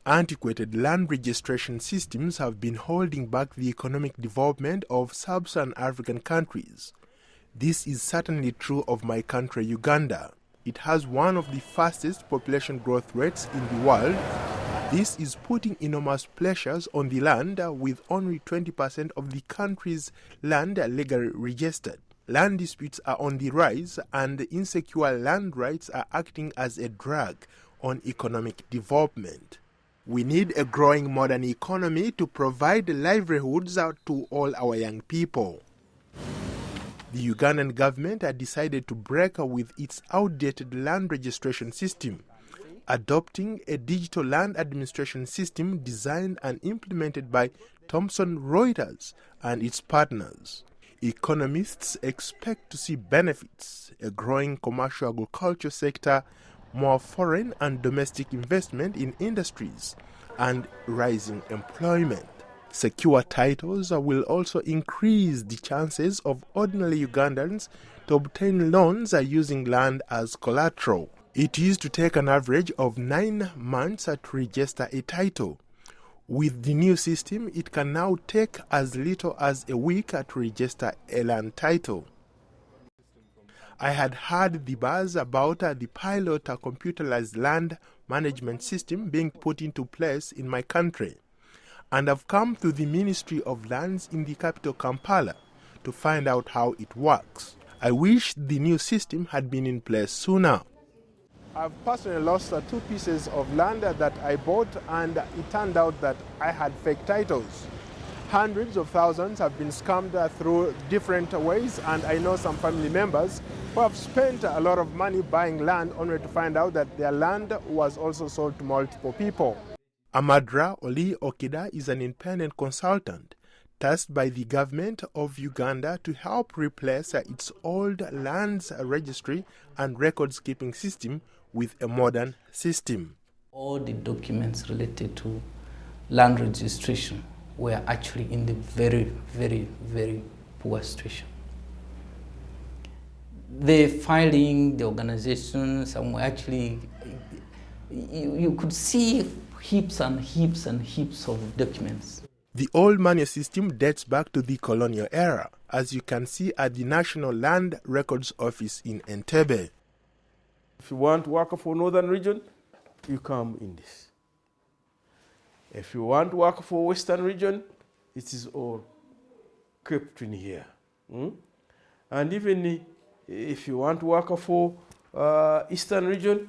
Antiquated land registration systems have been holding back the economic development of sub-Saharan African countries. This is certainly true of my country, Uganda. It has one of the fastest population growth rates in the world. This is putting enormous pressures on the land, with only 20% of the country's land legally registered. Land disputes are on the rise, and insecure land rights are acting as a drag on economic development. We need a growing modern economy to provide livelihoods to all our young people. The Ugandan government had decided to break with its outdated land registration system, adopting a digital land administration system designed and implemented by Thomson Reuters and its partners. Economists expect to see benefits: a growing commercial agriculture sector, more foreign and domestic investment in industries, and rising employment. Secure titles will also increase the chances of ordinary Ugandans to obtain loans using land as collateral. It used to take an average of 9 months to register a title. With the new system, it can now take as little as a week to register a land title. I had heard the buzz about the pilot computerized land management system being put into place in my country, and I've come to the Ministry of Lands in the capital Kampala to find out how it works. I wish the new system had been in place sooner. I've personally lost 2 pieces of land that I bought, and it turned out that I had fake titles. Hundreds of thousands have been scammed through different ways, and I know some family members who have spent a lot of money buying land only to find out that their land was also sold to multiple people. Amadra Oli Okida is an independent consultant tasked by the government of Uganda to help replace its old lands registry and records keeping system with a modern system. All the documents related to land registration were actually in the very, very, very poor situation. The filing, the organization, some were actually, you could see heaps and heaps and heaps of documents. The old manual system dates back to the colonial era, as you can see at the National Land Records Office in Entebbe. If you want to work for Northern region, you come in this. If you want to work for Western region, it is all kept in here. And even if you want to work for Eastern region,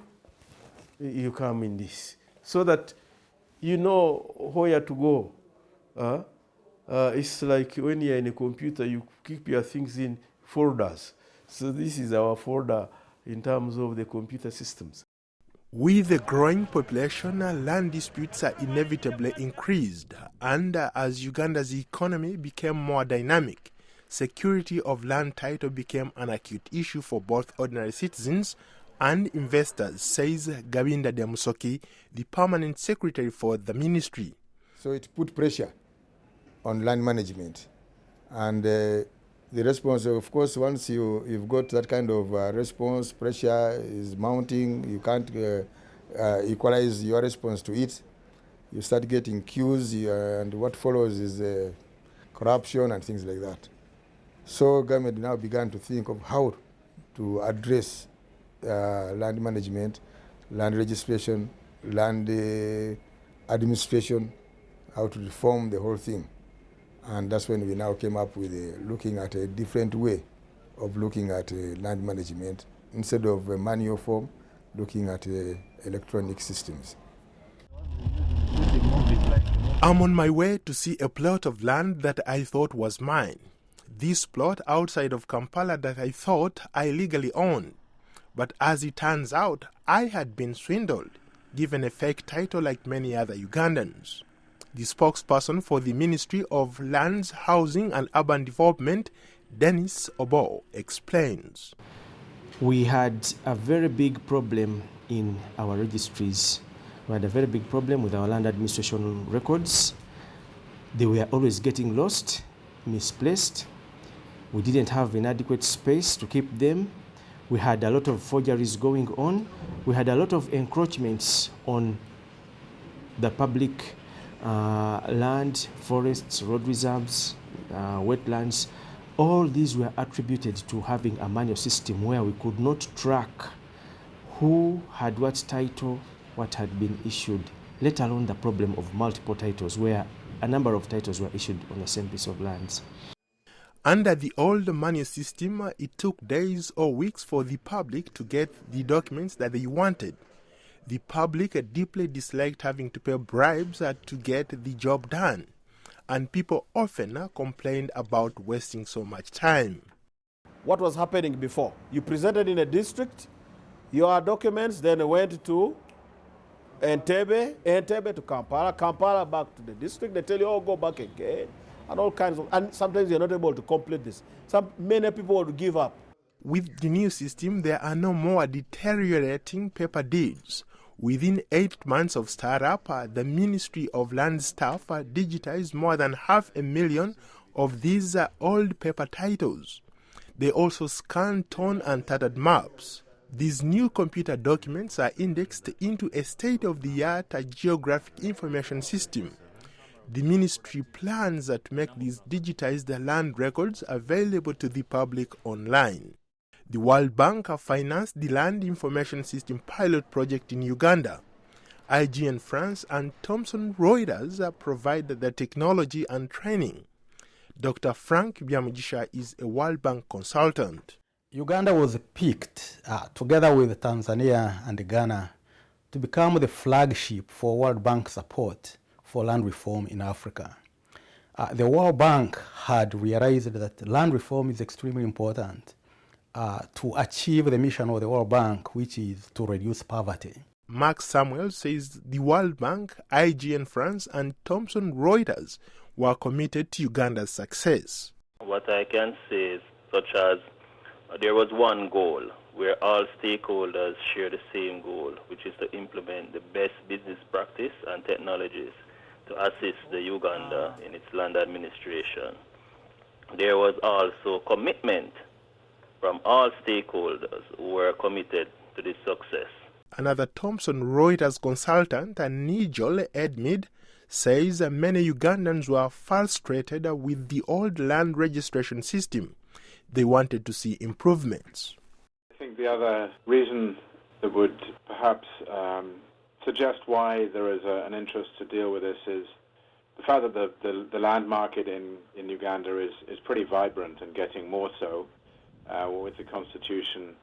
you come in this, so that you know where to go. It's like when you're in a computer, you keep your things in folders. So this is our folder in terms of the computer systems. With a growing population, land disputes are inevitably increased, and as Uganda's economy became more dynamic, security of land title became an acute issue for both ordinary citizens and investors, says Gabinda Demusoki, the permanent secretary for the ministry. So it put pressure on land management, and the response, of course, once you've got that kind of response, pressure is mounting, you can't equalize your response to it. You start getting queues, and what follows is corruption and things like that. So government now began to think of how to address land management, land registration, land administration, how to reform the whole thing. And that's when we now came up with looking at a different way of looking at land management. Instead of a manual form, looking at electronic systems. I'm on my way to see a plot of land that I thought was mine. This plot outside of Kampala that I thought I legally owned. But as it turns out, I had been swindled, given a fake title like many other Ugandans. The spokesperson for the Ministry of Lands, Housing and Urban Development, Dennis Obo, explains. We had a very big problem in our registries. We had a very big problem with our land administration records. They were always getting lost, misplaced. We didn't have inadequate space to keep them. We had a lot of forgeries going on. We had a lot of encroachments on the public land, forests, road reserves, wetlands, all these were attributed to having a manual system where we could not track who had what title, what had been issued, let alone the problem of multiple titles where a number of titles were issued on the same piece of land. Under the old manual system, it took days or weeks for the public to get the documents that they wanted. The public deeply disliked having to pay bribes to get the job done, and people often complained about wasting so much time. What was happening before? You presented in a district, your documents then went to Entebbe to Kampala back to the district. They tell you, oh, go back again, and all kinds of, and sometimes you're not able to complete this. Many people would give up. With the new system, there are no more deteriorating paper deeds. Within 8 months of startup, the Ministry of Land staff digitized more than 500,000 of these old paper titles. They also scan torn and tattered maps. These new computer documents are indexed into a state-of-the-art geographic information system. The ministry plans to make these digitized land records available to the public online. The World Bank financed the Land Information System pilot project in Uganda. IGN France and Thomson Reuters provide the technology and training. Dr. Frank Byamugisha is a World Bank consultant. Uganda was picked, together with Tanzania and Ghana, to become the flagship for World Bank support for land reform in Africa. The World Bank had realized that land reform is extremely important to achieve the mission of the World Bank, which is to reduce poverty. Mark Samuel says the World Bank, IGN France, and Thomson Reuters were committed to Uganda's success. What I can say is such as there was one goal where all stakeholders share the same goal, which is to implement the best business practice and technologies to assist the Uganda in its land administration. There was also commitment from all stakeholders who were committed to this success. Another Thomson Reuters consultant, Nigel Edmid, says many Ugandans were frustrated with the old land registration system. They wanted to see improvements. I think the other reason that would perhaps suggest why there is an interest to deal with this is the fact that the land market in Uganda is pretty vibrant and getting more so. With the constitution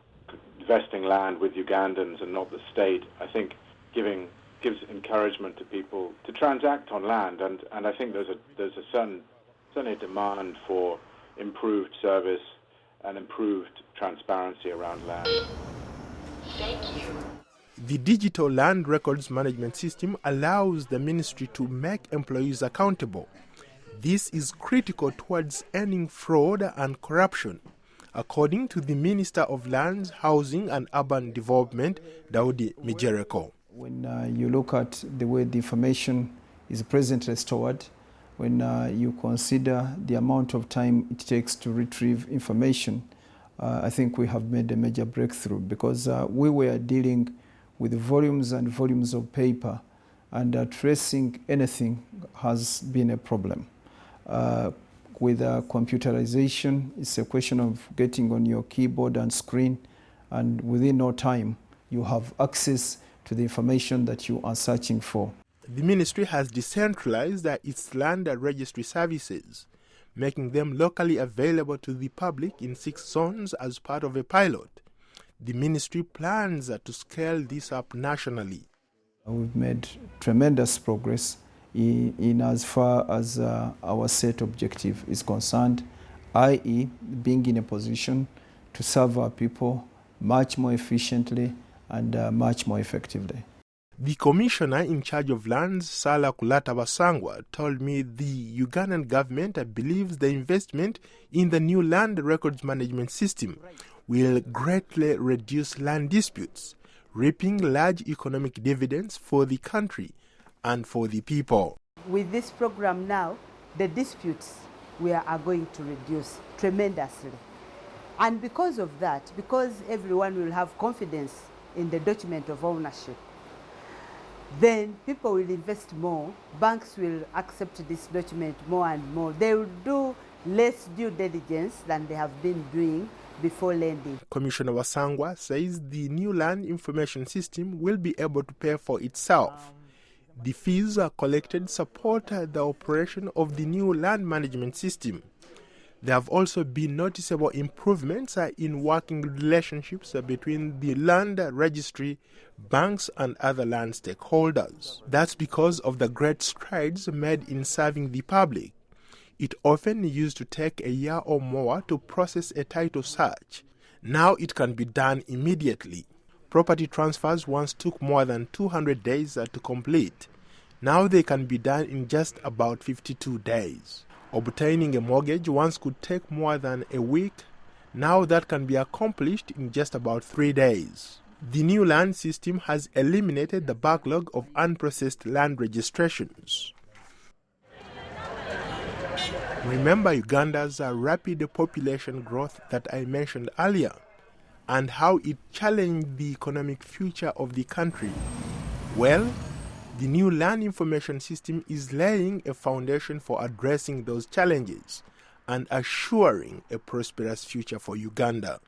vesting land with Ugandans and not the state, I think gives encouragement to people to transact on land, and I think there's a certainly demand for improved service and improved transparency around land. Thank you. The digital land records management system allows the ministry to make employees accountable. This is critical towards ending fraud and corruption, according to the Minister of Lands, Housing and Urban Development, Daudi Mijereko. When you look at the way the information is presently stored, when you consider the amount of time it takes to retrieve information, I think we have made a major breakthrough, because we were dealing with volumes and volumes of paper, and tracing anything has been a problem. With computerization, it's a question of getting on your keyboard and screen, and within no time you have access to the information that you are searching for. The ministry has decentralized its land registry services, making them locally available to the public in 6 zones as part of a pilot. The ministry plans to scale this up nationally. We've made tremendous progress in as far as our set objective is concerned, i.e. being in a position to serve our people much more efficiently and much more effectively. The commissioner in charge of lands, Sala Kulata Basangwa, told me the Ugandan government believes the investment in the new land records management system will greatly reduce land disputes, reaping large economic dividends for the country and for the people. With this program now, the disputes we are going to reduce tremendously. And because of that, because everyone will have confidence in the document of ownership, then people will invest more, banks will accept this document more and more. They will do less due diligence than they have been doing before lending. Commissioner Wasangwa says the new land information system will be able to pay for itself. The fees collected support the operation of the new land management system. There have also been noticeable improvements in working relationships between the land registry, banks and other land stakeholders. That's because of the great strides made in serving the public. It often used to take a year or more to process a title search. Now it can be done immediately. Property transfers once took more than 200 days to complete. Now they can be done in just about 52 days. Obtaining a mortgage once could take more than a week. Now that can be accomplished in just about 3 days. The new land system has eliminated the backlog of unprocessed land registrations. Remember Uganda's rapid population growth that I mentioned earlier, and how it challenged the economic future of the country. Well, the new land information system is laying a foundation for addressing those challenges and assuring a prosperous future for Uganda.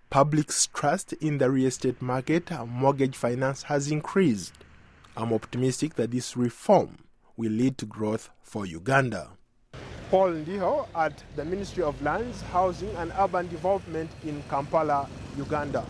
Public's trust in the real estate market and mortgage finance has increased. I'm optimistic that this reform will lead to growth for Uganda. Paul Ndiho at the Ministry of Lands, Housing and Urban Development in Kampala, Uganda.